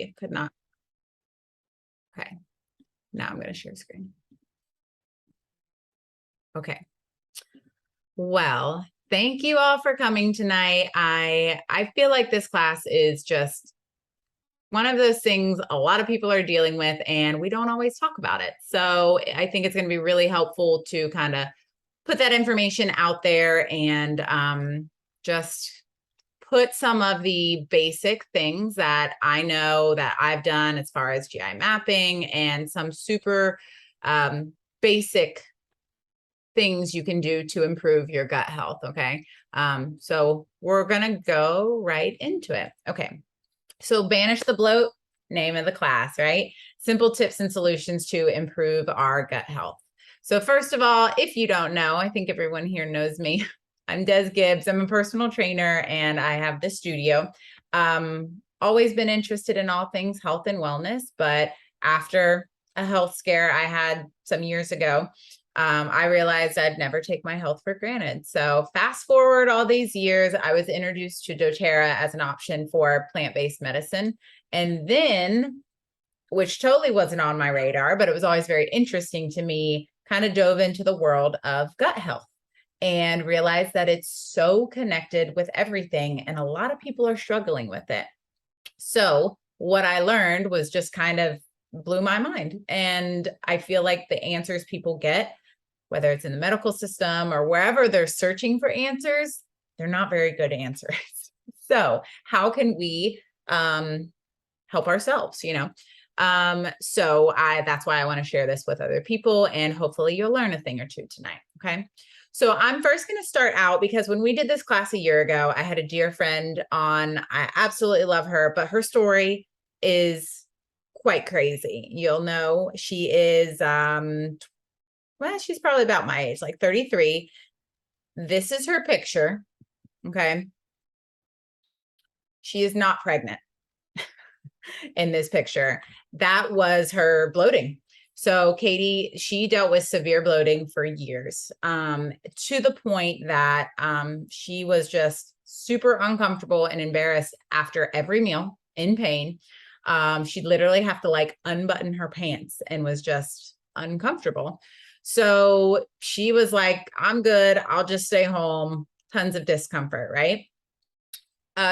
I could not. Okay. Now I'm going to share screen. Okay. Well, thank you all for coming tonight. I feel like this class is just one of those things a lot of people are dealing with, and we don't always talk about it. So I think it's going to be really helpful to kind of put that information out there and just put some of the basic things that I know that I've done as far as GI mapping and some super basic things you can do to improve your gut health. Okay. So we're going to go right into it. Okay. So Banish the Bloat, name of the class, right? Simple tips and solutions to improve our gut health. So first of all, if you don't know, I think everyone here knows me. I'm Des Gibbs. I'm a personal trainer and I have the studio. Always been interested in all things health and wellness, but after a health scare I had some years ago, I realized I'd never take my health for granted. So fast forward all these years, I was introduced to doTERRA as an option for plant-based medicine. And then, which totally wasn't on my radar, but it was always very interesting to me, kind of dove into the world of gut health and realized that it's so connected with everything. And a lot of people are struggling with it. So what I learned was just kind of blew my mind. And I feel like the answers people get, whether it's in the medical system or wherever they're searching for answers, they're not very good answers. So how can we help ourselves, you know? So that's why I want to share this with other people, and hopefully you'll learn a thing or two tonight. Okay. So I'm first going to start out because when we did this class a year ago, I had a dear friend on. I absolutely love her, but her story is quite crazy. You'll know she is, well, she's probably about my age, like 33. This is her picture. Okay. She is not pregnant in this picture. That was her bloating. So Katie, she dealt with severe bloating for years, to the point that she was just super uncomfortable and embarrassed after every meal, in pain. She'd literally have to like unbutton her pants and was just uncomfortable. So she was like, I'm good. I'll just stay home. Tons of discomfort, right?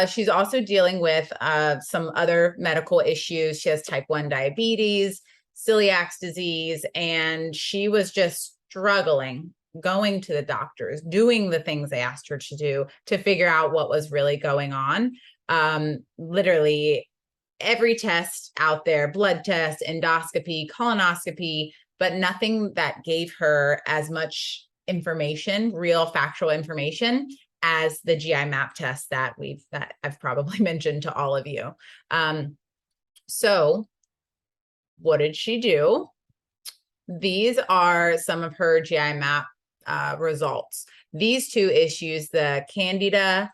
She's also dealing with some other medical issues. She has type 1 diabetes, celiac disease, and she was just struggling going to the doctors, doing the things they asked her to do to figure out what was really going on. Literally every test out there, blood test, endoscopy, colonoscopy, but nothing that gave her as much information, real factual information, as the GI map test that I've probably mentioned to all of you. So what did she do? These are some of her GI map results. These two issues, the Candida,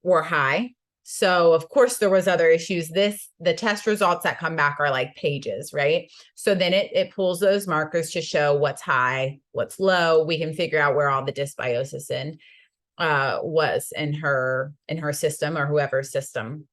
were high. So of course there was other issues. The test results that come back are like pages, right? So then it pulls those markers to show what's high, what's low. We can figure out where all the dysbiosis was in her system or whoever's system.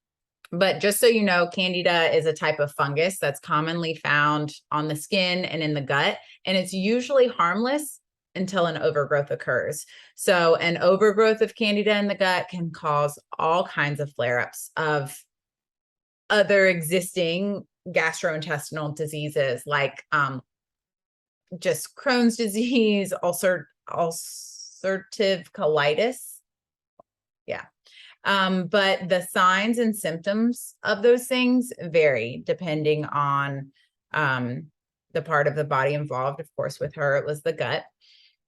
But just so you know, Candida is a type of fungus that's commonly found on the skin and in the gut, and it's usually harmless until an overgrowth occurs. So an overgrowth of Candida in the gut can cause all kinds of flare-ups of other existing gastrointestinal diseases like just Crohn's disease, ulcerative colitis. Yeah. But the signs and symptoms of those things vary depending on the part of the body involved. Of course, with her, it was the gut,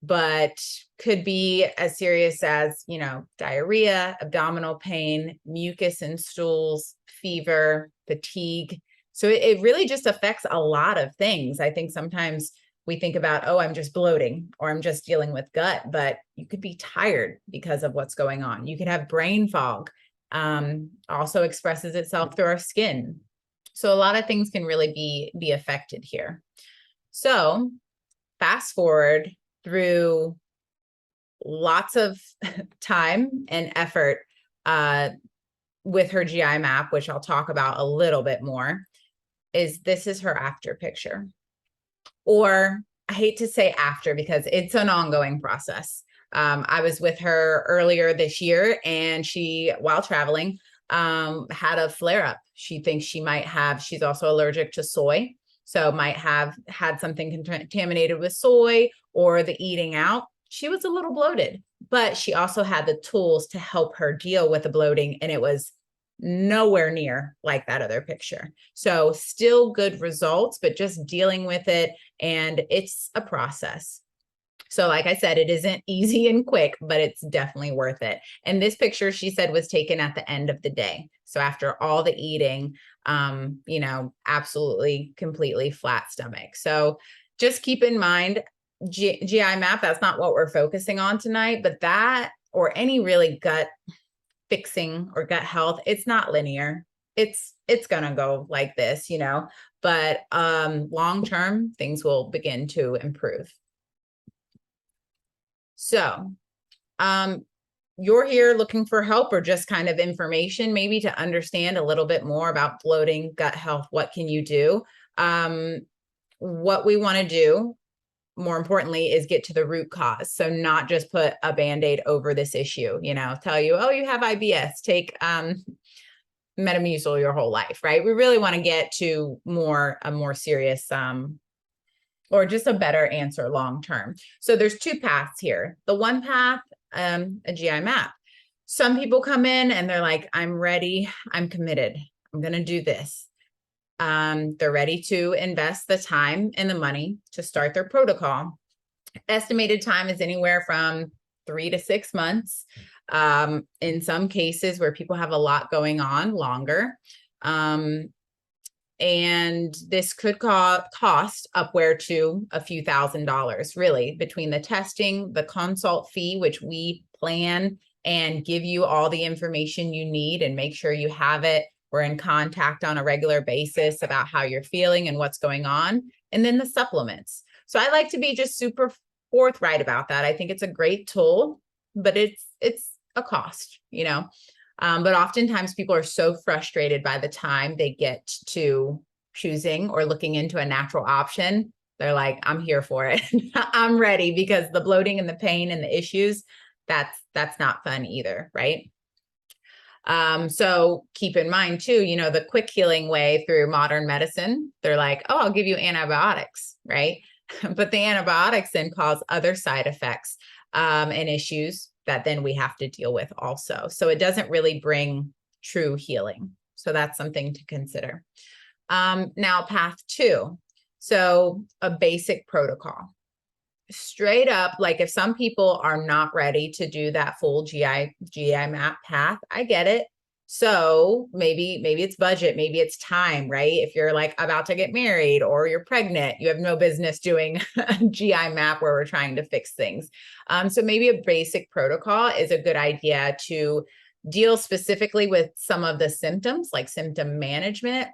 but could be as serious as, you know, diarrhea, abdominal pain, mucus in stools, fever, fatigue. So it really just affects a lot of things. I think sometimes we think about, oh, I'm just bloating or I'm just dealing with gut, but you could be tired because of what's going on. You could have brain fog, also expresses itself through our skin. So a lot of things can really be affected here. So fast forward through lots of time and effort with her GI map, which I'll talk about a little bit more. is this is her after picture. Or I hate to say after because it's an ongoing process. I was with her earlier this year and she, while traveling, had a flare up. She thinks she might have, she's also allergic to soy. So might have had something contaminated with soy or the eating out. She was a little bloated, but she also had the tools to help her deal with the bloating. And it was nowhere near like that other picture. So still good results, but just dealing with it. And it's a process. So like I said, it isn't easy and quick, but it's definitely worth it. And this picture, she said, was taken at the end of the day. So after all the eating, you know, absolutely, completely flat stomach. So just keep in mind, GI map, that's not what we're focusing on tonight, but that, or any really gut fixing or gut health, it's not linear. It's gonna go like this, you know, but long term, things will begin to improve. So you're here looking for help or just kind of information, maybe to understand a little bit more about bloating, gut health. What can you do? What we want to do, more importantly, is get to the root cause. So not just put a Band-Aid over this issue, you know, tell you, oh, you have IBS, take Metamucil your whole life, right? We really want to get to a more serious or just a better answer long term. So there's two paths here. The one path, a GI map. Some people come in and they're like, I'm ready, I'm committed, I'm going to do this. They're ready to invest the time and the money to start their protocol. Estimated time is anywhere from 3 to 6 months. In some cases where people have a lot going on, longer. And this could cost upward to a few $1,000s, really, between the testing, the consult fee, which we plan and give you all the information you need and make sure you have it. We're in contact on a regular basis about how you're feeling and what's going on. And then the supplements. So I like to be just super forthright about that. I think it's a great tool, but it's a cost, you know. But oftentimes people are so frustrated by the time they get to choosing or looking into a natural option. They're like, I'm here for it. I'm ready, because the bloating and the pain and the issues, that's not fun either, right? So keep in mind too, you know, the quick healing way through modern medicine, they're like, oh, I'll give you antibiotics, right? But the antibiotics then cause other side effects and issues that then we have to deal with also. So it doesn't really bring true healing. So that's something to consider. Now, path 2. So a basic protocol. Straight up, like if some people are not ready to do that full GI map path, I get it. So maybe it's budget, maybe it's time, right? If you're like about to get married or you're pregnant, you have no business doing a GI map where we're trying to fix things. So maybe a basic protocol is a good idea to deal specifically with some of the symptoms, like symptom management,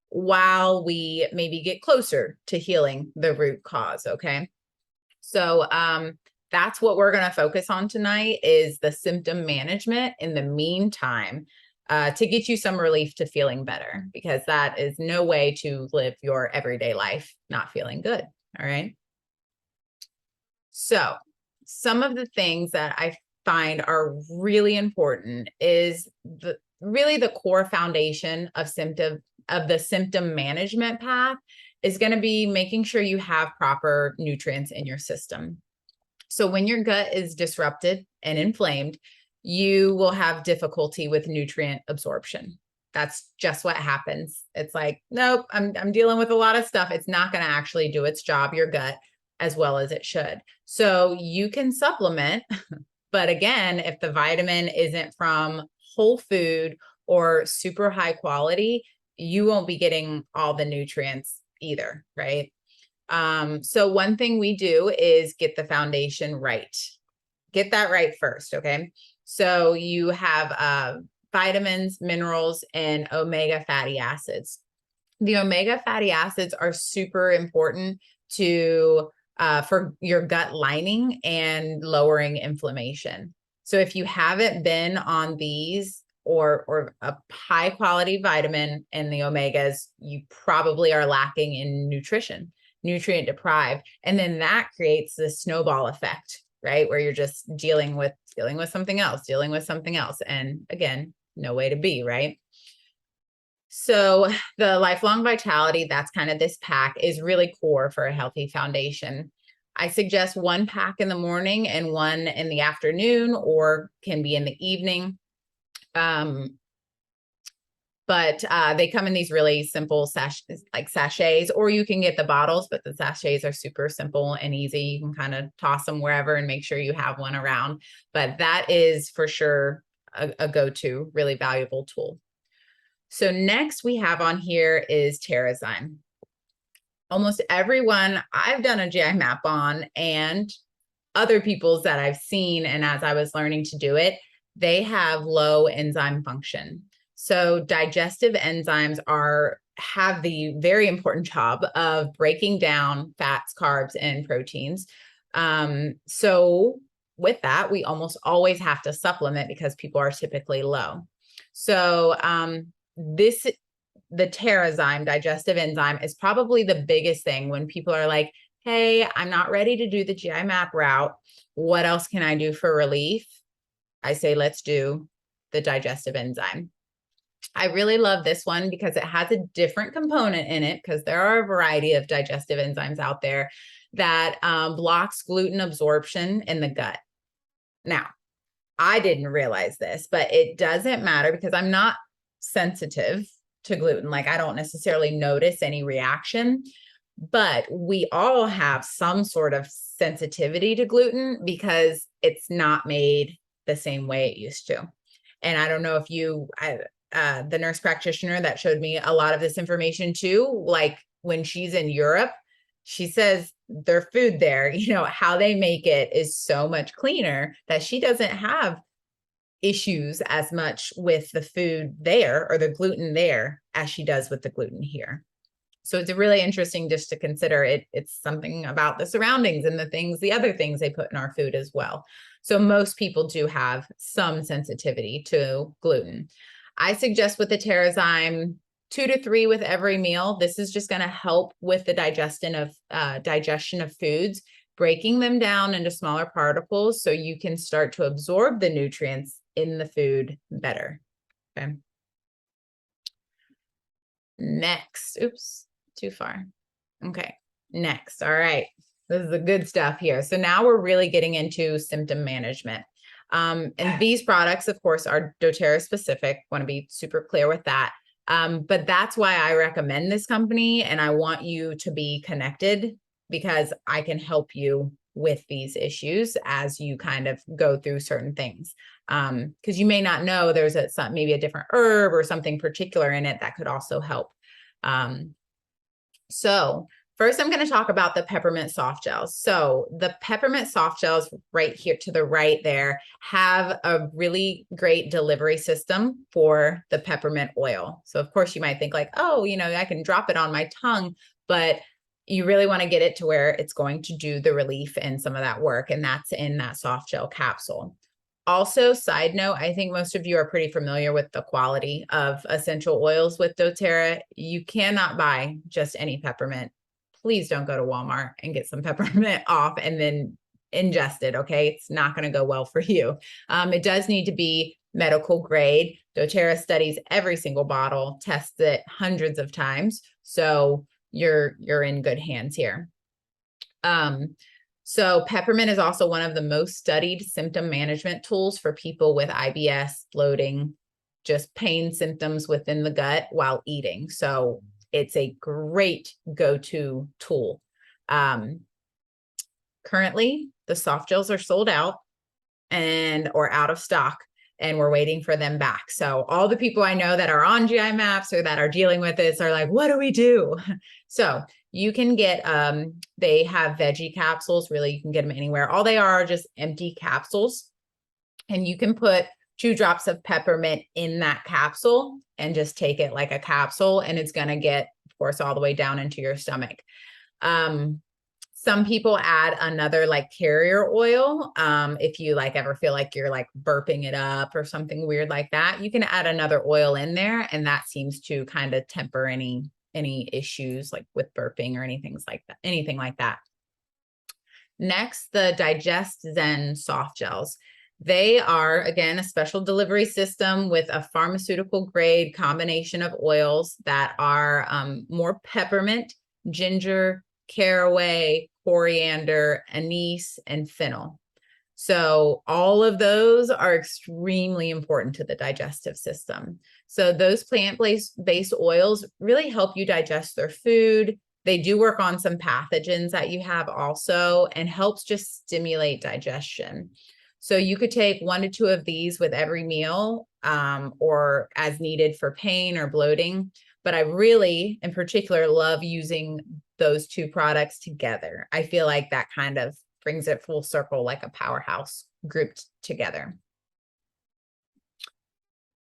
while we maybe get closer to healing the root cause, okay? So that's what we're going to focus on tonight, is the symptom management in the meantime, to get you some relief to feeling better, because that is no way to live your everyday life not feeling good. All right. So some of the things that I find are really important is really the core foundation of the symptom management path is going to be making sure you have proper nutrients in your system. So when your gut is disrupted and inflamed, you will have difficulty with nutrient absorption. That's just what happens. It's like, nope, I'm dealing with a lot of stuff. It's not going to actually do its job, your gut, as well as it should. So you can supplement, but again, if the vitamin isn't from whole food or super high quality, you won't be getting all the nutrients either, right? So one thing we do is get the foundation right. Get that right first, okay? So you have vitamins, minerals, and omega fatty acids. The omega fatty acids are super important to for your gut lining and lowering inflammation. So if you haven't been on these or a high quality vitamin in the omegas, you probably are lacking in nutrition, nutrient deprived. And then that creates this snowball effect, right? Where you're just dealing with something else, dealing with something else. And again, no way to be, right? So the lifelong vitality, that's kind of this pack, is really core for a healthy foundation. I suggest one pack in the morning and one in the afternoon, or can be in the evening. But they come in these really simple sachets, or you can get the bottles, but the sachets are super simple and easy. You can kind of toss them wherever and make sure you have one around. But that is for sure a go-to, really valuable tool. So next we have on here is Terrazyme. Almost everyone I've done a GI map on, and other people's that I've seen, and as I was learning to do it, they have low enzyme function. So digestive enzymes have the very important job of breaking down fats, carbs, and proteins. So with that, we almost always have to supplement because people are typically low. So the Terrazyme digestive enzyme is probably the biggest thing when people are like, hey, I'm not ready to do the GI map route. What else can I do for relief? I say, let's do the digestive enzyme. I really love this one because it has a different component in it, because there are a variety of digestive enzymes out there that blocks gluten absorption in the gut. Now, I didn't realize this, but it doesn't matter because I'm not sensitive to gluten. Like, I don't necessarily notice any reaction, but we all have some sort of sensitivity to gluten because it's not made the same way it used to. And I don't know if the nurse practitioner that showed me a lot of this information too, like when she's in Europe, she says their food there, how they make it is so much cleaner that she doesn't have issues as much with the food there or the gluten there as she does with the gluten here. So it's really interesting just to consider it. It's something about the surroundings and the other things they put in our food as well. So most people do have some sensitivity to gluten. I suggest with the Terrazyme, 2 to 3 with every meal. This is just going to help with the digestion of foods, breaking them down into smaller particles so you can start to absorb the nutrients in the food better. Okay. Next, oops, too far. Okay, next. All right, this is the good stuff here. So now we're really getting into symptom management. And these products, of course, are doTERRA specific. Want to be super clear with that. But that's why I recommend this company, and I want you to be connected because I can help you with these issues as you kind of go through certain things. Because you may not know there's maybe a different herb or something particular in it that could also help. So first, I'm going to talk about the peppermint soft gels. So the peppermint soft gels right here to the right there have a really great delivery system for the peppermint oil. So of course you might think like, oh, I can drop it on my tongue, but you really want to get it to where it's going to do the relief and some of that work. And that's in that soft gel capsule. Also, side note, I think most of you are pretty familiar with the quality of essential oils with doTERRA. You cannot buy just any peppermint. Please don't go to Walmart and get some peppermint off and then ingest it, okay? It's not going to go well for you. It does need to be medical grade. doTERRA studies every single bottle, tests it hundreds of times. So you're in good hands here. So peppermint is also one of the most studied symptom management tools for people with IBS, bloating, just pain symptoms within the gut while eating. So it's a great go-to tool. Currently, the soft gels are sold out or out of stock, and we're waiting for them back. So all the people I know that are on GI maps or that are dealing with this are like, what do we do? So you can get, they have veggie capsules, really, you can get them anywhere. All they are just empty capsules. And you can put 2 drops of peppermint in that capsule and just take it like a capsule. And it's going to get, of course, all the way down into your stomach. Some people add another like carrier oil. If you like ever feel like you're like burping it up or something weird like that, you can add another oil in there, and that seems to kind of temper any issues like with burping or anything like that. Next, the Digest Zen soft gels. They are, again, a special delivery system with a pharmaceutical grade combination of oils that are more peppermint, ginger, caraway, coriander, anise, and fennel. So all of those are extremely important to the digestive system. So those plant-based oils really help you digest their food. They do work on some pathogens that you have also, and helps just stimulate digestion. So you could take 1 to 2 of these with every meal, or as needed for pain or bloating. But I really, in particular, love using those 2 products together. I feel like that kind of brings it full circle, like a powerhouse grouped together.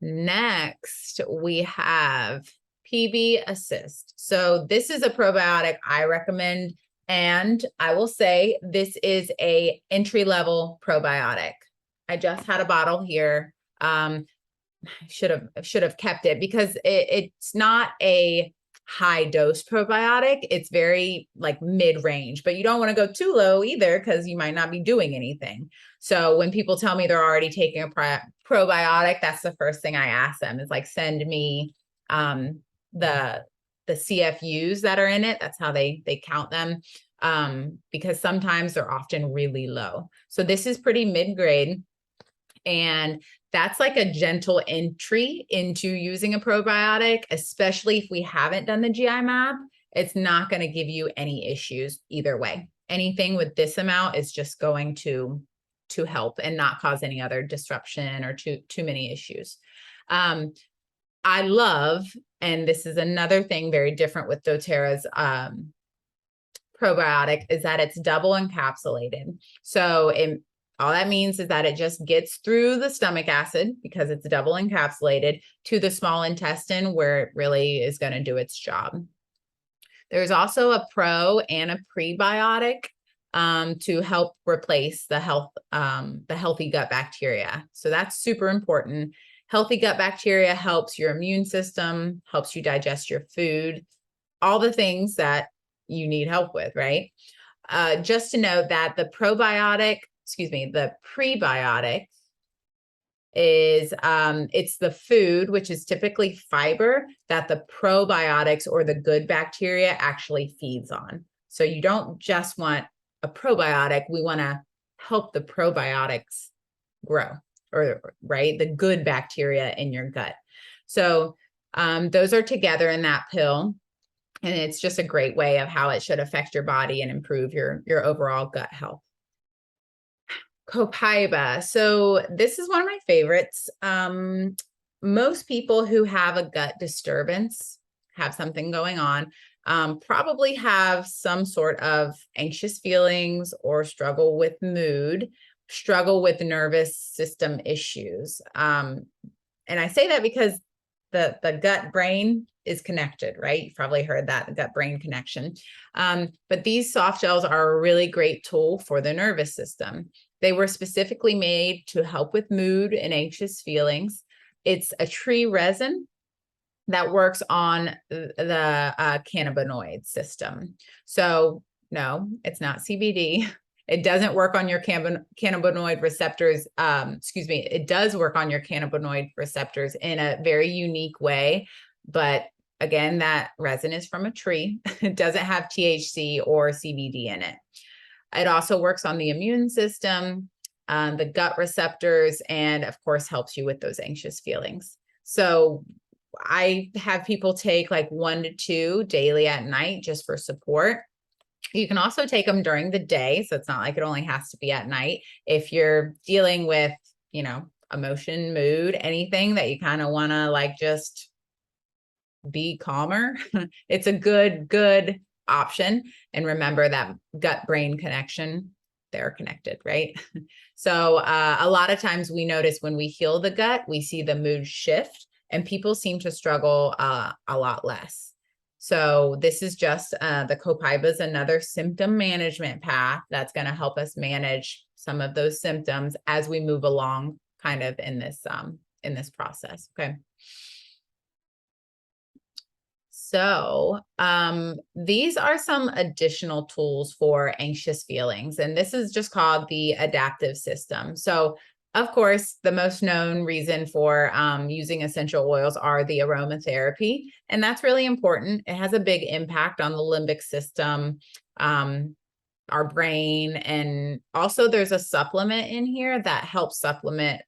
Next, we have PB Assist. So this is a probiotic I recommend, and I will say this is a entry-level probiotic. I just had a bottle here. Should have kept it because it's not a high dose probiotic. It's very like mid-range, but you don't want to go too low either because you might not be doing anything. So when people tell me they're already taking a probiotic, that's the first thing I ask them is like, send me the CFUs that are in it. That's how they count them, because sometimes they're often really low. So this is pretty mid-grade, and that's like a gentle entry into using a probiotic, especially if we haven't done the GI map. It's not going to give you any issues either way. Anything with this amount is just going to help and not cause any other disruption or too many issues. I love, and this is another thing very different with doTERRA's probiotic, is that it's double encapsulated. So all that means is that it just gets through the stomach acid, because it's double encapsulated, to the small intestine where it really is going to do its job. There's also a pro and a prebiotic to help replace the healthy gut bacteria. So that's super important. Healthy gut bacteria helps your immune system, helps you digest your food, all the things that you need help with, right? Just to note that the prebiotic is it's the food, which is typically fiber, that the probiotics or the good bacteria actually feeds on. So you don't just want a probiotic, we want to help the probiotics grow, or right, the good bacteria in your gut. So those are together in that pill, and it's just a great way of how it should affect your body and improve your overall gut health. Copaiba. So this is one of my favorites. Most people who have a gut disturbance, have something going on, probably have some sort of anxious feelings or struggle with mood, struggle with nervous system issues. And I say that because the gut brain is connected, right? You've probably heard that, the gut brain connection. But these soft gels are a really great tool for the nervous system. They were specifically made to help with mood and anxious feelings. It's a tree resin that works on the cannabinoid system. So no, it's not CBD. It doesn't work on your cannabinoid receptors. It does work on your cannabinoid receptors in a very unique way. But again, that resin is from a tree. It doesn't have THC or CBD in it. It also works on the immune system, the gut receptors, and of course helps you with those anxious feelings. So I have people take like 1 to 2 daily at night just for support. You can also take them during the day, so it's not like it only has to be at night. If you're dealing with, emotion, mood, anything that you kind of want to like just be calmer, it's a good option. And remember that gut brain connection, they're connected, right? So a lot of times we notice when we heal the gut, we see the mood shift, and people seem to struggle a lot less. So this is just the copaiba is another symptom management path that's going to help us manage some of those symptoms as we move along kind of in this process. Okay. So these are some additional tools for anxious feelings, and this is just called the adaptive system. So of course, the most known reason for using essential oils are the aromatherapy, and that's really important. It has a big impact on the limbic system, our brain, and also there's a supplement in here that helps supplement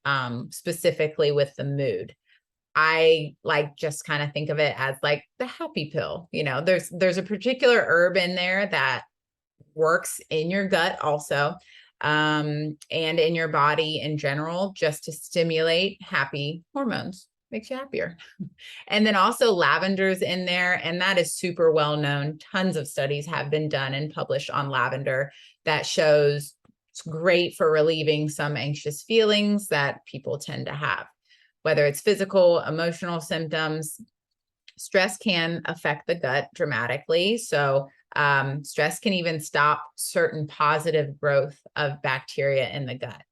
specifically with the mood. I like just kind of think of it as like the happy pill. You know, there's a particular herb in there that works in your gut also, and in your body in general, just to stimulate happy hormones, makes you happier. And then also lavender's in there, and that is super well known. Tons of studies have been done and published on lavender that shows it's great for relieving some anxious feelings that people tend to have, whether it's physical, emotional symptoms. Stress can affect the gut dramatically. So stress can even stop certain positive growth of bacteria in the gut.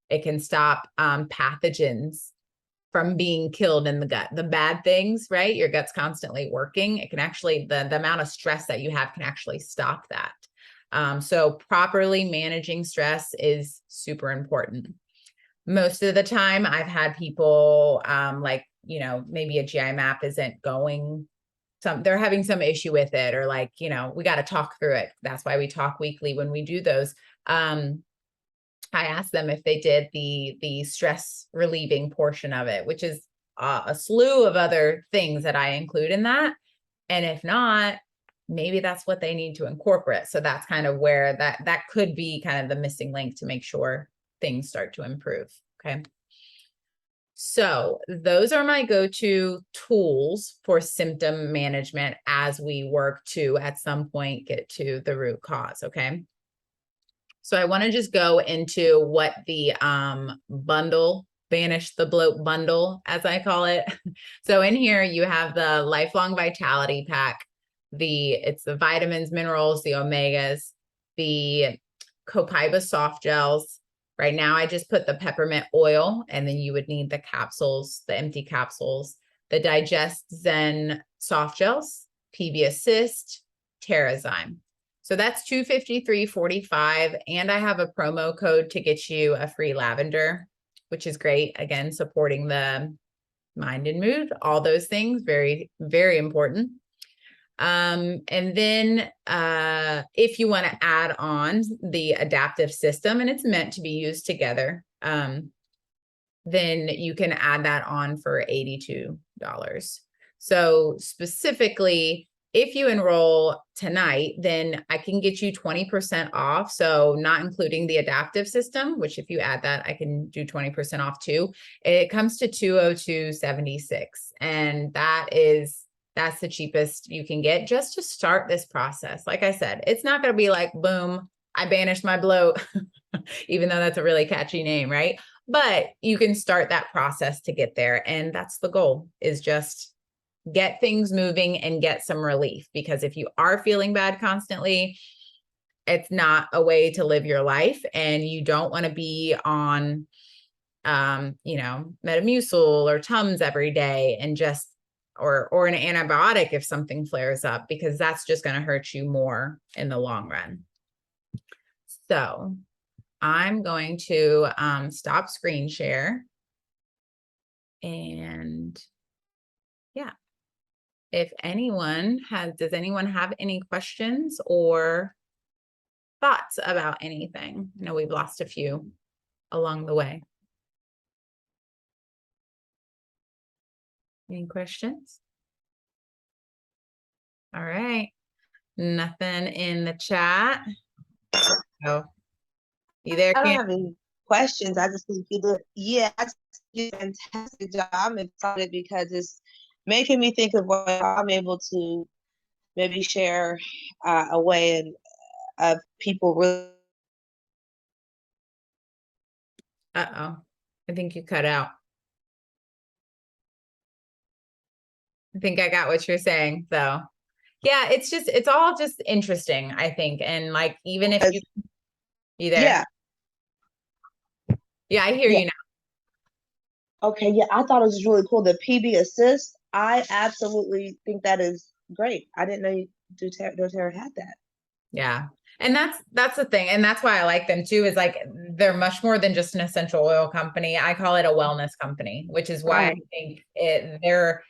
It can stop pathogens from being killed in the gut. The bad things, right? Your gut's constantly working. It can actually, the amount of stress that you have can actually stop that. So properly managing stress is super important. Most of the time I've had people like, you know, maybe a GI map isn't going, they're having some issue with it, or like, you know, we got to talk through it. That's why we talk weekly when we do those. I asked them if they did the stress relieving portion of it, which is a slew of other things that I include in that. And if not, maybe that's what they need to incorporate. So that's kind of where that could be kind of the missing link to make sure things start to improve. Okay. So those are my go-to tools for symptom management as we work to, at some point, get to the root cause. Okay. So I want to just go into what the bundle, Banish the Bloat bundle, as I call it. So in here, you have the Lifelong Vitality Pack. It's the vitamins, minerals, the omegas, the copaiba soft gels. Right now, I just put the peppermint oil, and then you would need the capsules, the empty capsules, the Digest Zen soft gels, PB Assist, Terrazyme. So that's $253.45, and I have a promo code to get you a free lavender, which is great. Again, supporting the mind and mood, all those things, very, very important. And then if you want to add on the adaptive system, and it's meant to be used together, then you can add that on for $82. So specifically, if you enroll tonight, then I can get you 20% off. So not including the adaptive system, which if you add that, I can do 20% off too. It comes to $202.76. And that's the cheapest you can get just to start this process. Like I said, it's not going to be like, boom, I banished my bloat, even though that's a really catchy name, right? But you can start that process to get there. And that's the goal, is just get things moving and get some relief. Because if you are feeling bad constantly, it's not a way to live your life. And you don't want to be on, you know, Metamucil or Tums every day and just, or an antibiotic if something flares up, because that's just going to hurt you more in the long run. So I'm going to stop screen share. And yeah, if anyone does anyone have any questions or thoughts about anything? I know we've lost a few along the way. Any questions? All right. Nothing in the chat. Oh, you there, I don't Cam? have any questions. I just think you did, I just did a fantastic job. I'm excited because it's making me think of what I'm able to maybe share a way of people really. Uh-oh. I think you cut out. I think I got what you're saying, though. Yeah, it's all just interesting, I think. And like, even if you there? Yeah, Yeah, I hear yeah. you now. Okay, yeah, I thought it was really cool. The PB assist, I absolutely think that is great. I didn't know doTERRA had that. Yeah. And that's the thing. And that's why I like them too, is like they're much more than just an essential oil company. I call it a wellness company, which is why I Right. think they're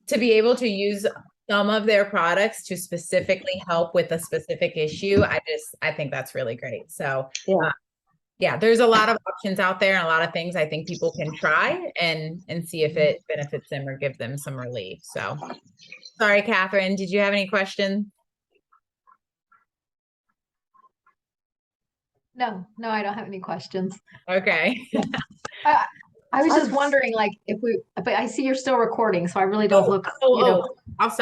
to be able to use some of their products to specifically help with a specific issue. I think that's really great. So Yeah. uh, yeah, there's a lot of options out there and a lot of things I think people can try and see if it benefits them or give them some relief. So sorry, Catherine, did you have any questions? No, I don't have any questions. Okay. I, I was just wondering, like, if we, but I see you're still recording, so I really don't look, I'll stop.